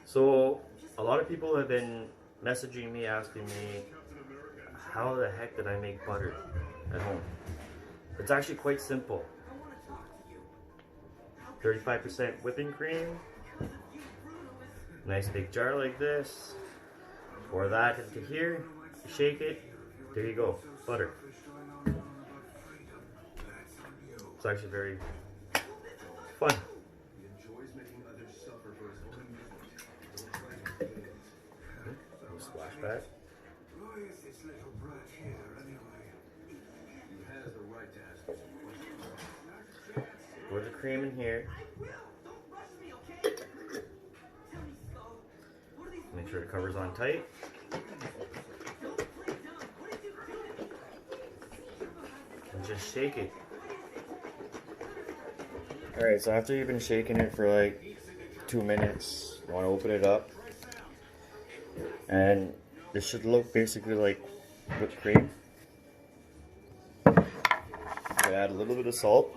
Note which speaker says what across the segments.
Speaker 1: So a lot of people have been messaging me asking me how the heck did I make butter at home. It's actually quite simple. 35% whipping cream, nice big jar like this, pour that into here, shake it, there you go, butter. It's actually very fun. Splashback. Pour the cream in here. Make sure the cover's on tight. And just shake it. Alright, so after you've been shaking it for like 2 minutes, you want to open it up. And this should look basically like whipped cream. I'm going to add a little bit of salt.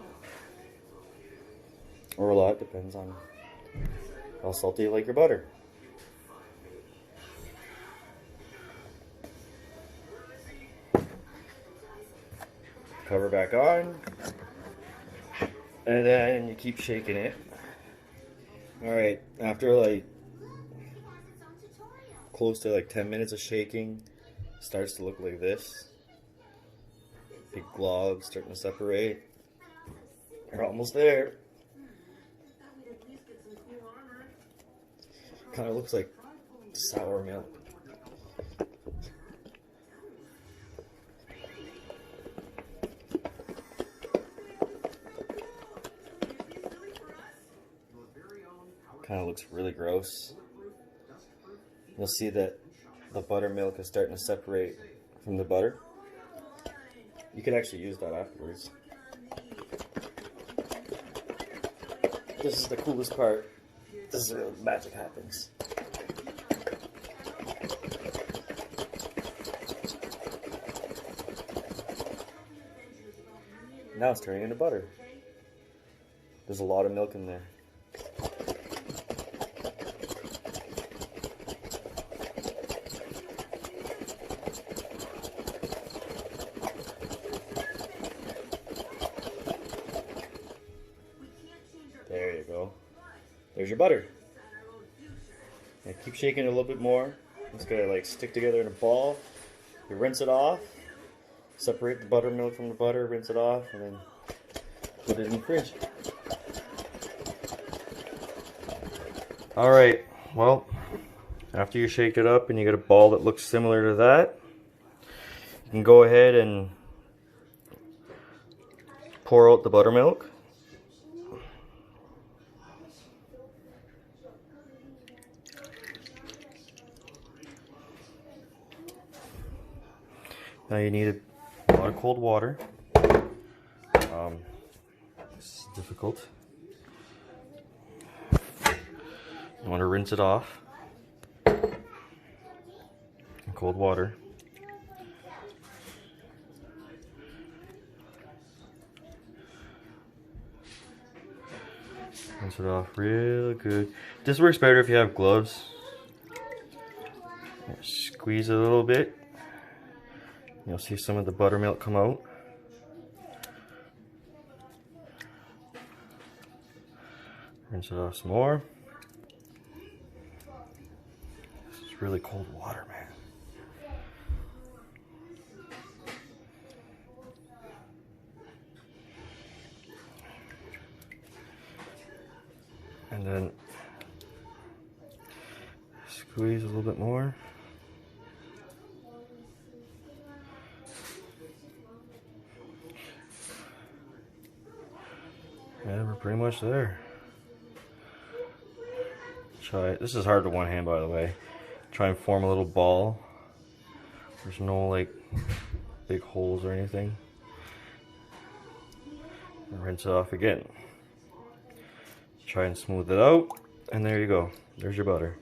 Speaker 1: Or a lot, depends on how salty you like your butter. Cover back on. And then you keep shaking it. Alright, after like close to like 10 minutes of shaking, it starts to look like this. Big globs starting to separate. You're almost there. Kind of looks like sour milk. Kind of looks really gross. You'll see that the buttermilk is starting to separate from the butter. You could actually use that afterwards. This is the coolest part. This is where the magic happens. Now it's turning into butter. There's a lot of milk in there. There you go. There's your butter. And keep shaking it a little bit more. It's gonna like stick together in a ball. You rinse it off, separate the buttermilk from the butter, rinse it off, and then put it in the fridge. Alright, well, after you shake it up and you get a ball that looks similar to that, you can go ahead and pour out the buttermilk. Now you need a lot of cold water. This is difficult. You want to rinse it off in cold water. Rinse it off real good. This works better if you have gloves. Squeeze it a little bit. You'll see some of the buttermilk come out. Rinse it off some more. This is really cold water, man. And then squeeze a little bit more. Yeah, we're pretty much there. Try it. This is hard to one hand, by the way. Try and form a little ball. There's no like big holes or anything. And rinse it off again. Try and smooth it out, and there you go. There's your butter.